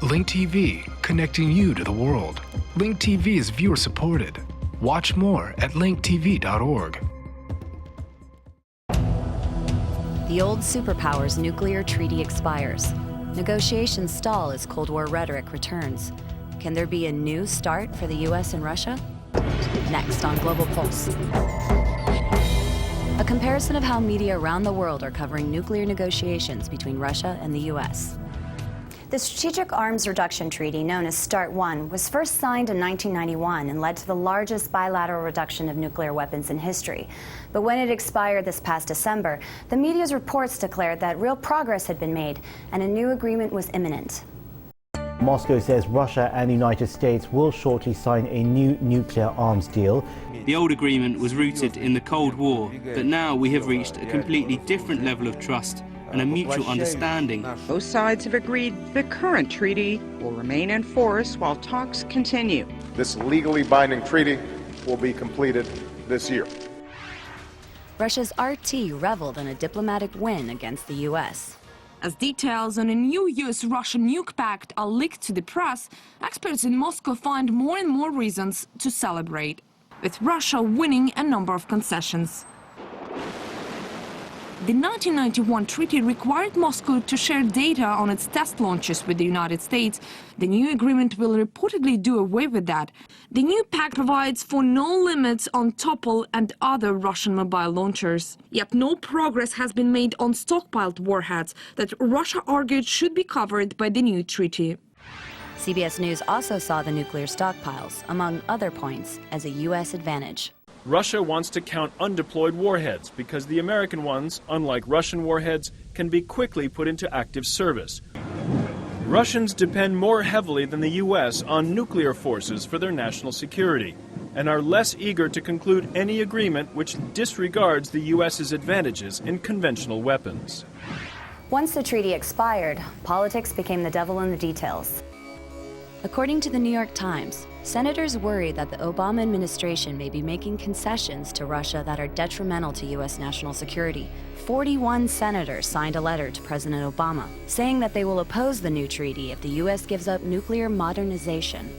Link TV, connecting you to the world. Link TV is viewer supported. Watch more at linktv.org. The old superpower's nuclear treaty expires. Negotiations stall as Cold War rhetoric returns. Can there be a new start for the US and Russia? Next on Global Pulse. A comparison of how media around the world are covering nuclear negotiations between Russia and the US. The Strategic Arms Reduction Treaty, known as START 1, was first signed in 1991 and led to the largest bilateral reduction of nuclear weapons in history. But when it expired this past December, the media's reports declared that real progress had been made and a new agreement was imminent. Moscow says Russia and the United States will shortly sign a new nuclear arms deal. The old agreement was rooted in the Cold War, but now we have reached a completely different level of trust and a mutual understanding. Both sides have agreed the current treaty will remain in force while talks continue. This legally binding treaty will be completed this year. Russia's RT reveled in a diplomatic win against the US. As details on a new US-Russia nuke pact are leaked to the press, experts in Moscow find more and more reasons to celebrate, with Russia winning a number of concessions. The 1991 treaty required Moscow to share data on its test launches with the United States. The new agreement will reportedly do away with that. The new pact provides for no limits on Topol and other Russian mobile launchers. Yet no progress has been made on stockpiled warheads that Russia argued should be covered by the new treaty. CBS News also saw the nuclear stockpiles, among other points, as a US advantage. Russia wants to count undeployed warheads because the American ones, unlike Russian warheads, can be quickly put into active service. Russians depend more heavily than the U.S. on nuclear forces for their national security and are less eager to conclude any agreement which disregards the U.S.'s advantages in conventional weapons. Once the treaty expired, politics became the devil in the details. According to the New York Times, senators worry that the Obama administration may be making concessions to Russia that are detrimental to U.S. national security. 41 senators signed a letter to President Obama, saying that they will oppose the new treaty if the U.S. gives up nuclear modernization.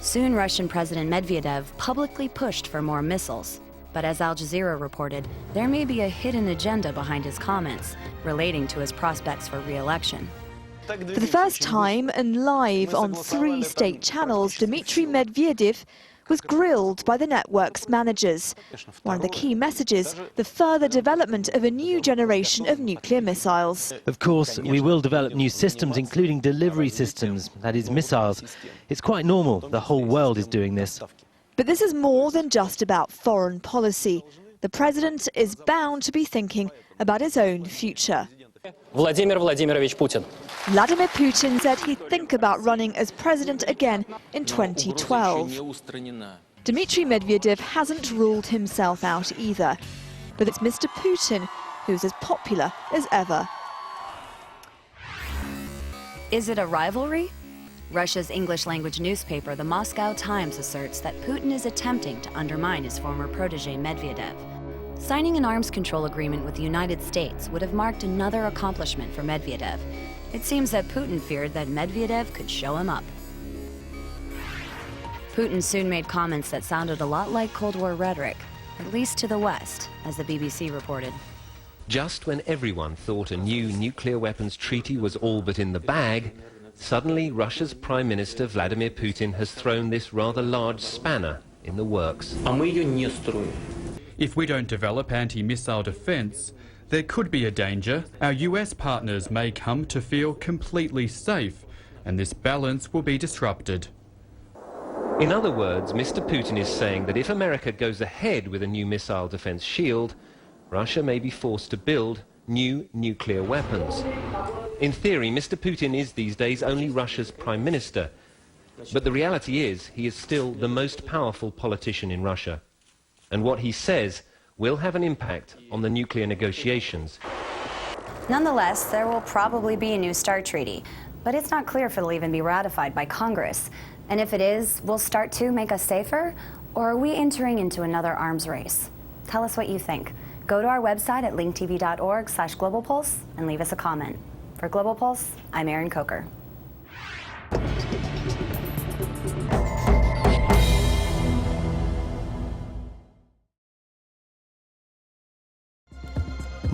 Soon, Russian President Medvedev publicly pushed for more missiles. But as Al Jazeera reported, there may be a hidden agenda behind his comments relating to his prospects for re-election. For the first time and live on 3 state channels, Dmitry Medvedev was grilled by the network's managers. One of the key messages, the further development of a new generation of nuclear missiles. Of course, we will develop new systems, including delivery systems, that is, missiles. It's quite normal. The whole world is doing this. But this is more than just about foreign policy. The president is bound to be thinking about his own future. Vladimir Vladimirovich Putin. Vladimir Putin said he'd think about running as president again in 2012. Dmitry Medvedev hasn't ruled himself out either. But it's Mr. Putin who's as popular as ever. Is it a rivalry? Russia's English-language newspaper, the Moscow Times, asserts that Putin is attempting to undermine his former protege Medvedev. Signing an arms control agreement with the United States would have marked another accomplishment for Medvedev. It seems that Putin feared that Medvedev could show him up. Putin soon made comments that sounded a lot like Cold War rhetoric, at least to the West, as the BBC reported. Just when everyone thought a new nuclear weapons treaty was all but in the bag, suddenly Russia's Prime Minister Vladimir Putin has thrown this rather large spanner in the works. If we don't develop anti-missile defense, there could be a danger our US partners may come to feel completely safe, and this balance will be disrupted. In other words, Mr. Putin is saying that if America goes ahead with a new missile defense shield, Russia may be forced to build new nuclear weapons. In theory, Mr. Putin is these days only Russia's Prime Minister, but the reality is he is still the most powerful politician in Russia. And what he says will have an impact on the nuclear negotiations. Nonetheless, there will probably be a new START treaty, but it's not clear if it'll even be ratified by Congress. And if it is, will START 2 make us safer, or are we entering into another arms race? Tell us what you think. Go to our website at linktv.org/globalpulse and leave us a comment. For Global Pulse, I'm Erin Coker.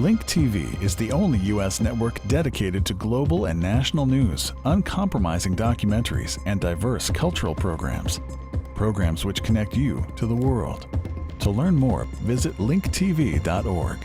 Link TV is the only U.S. network dedicated to global and national news, uncompromising documentaries, and diverse cultural programs. Programs which connect you to the world. To learn more, visit linktv.org.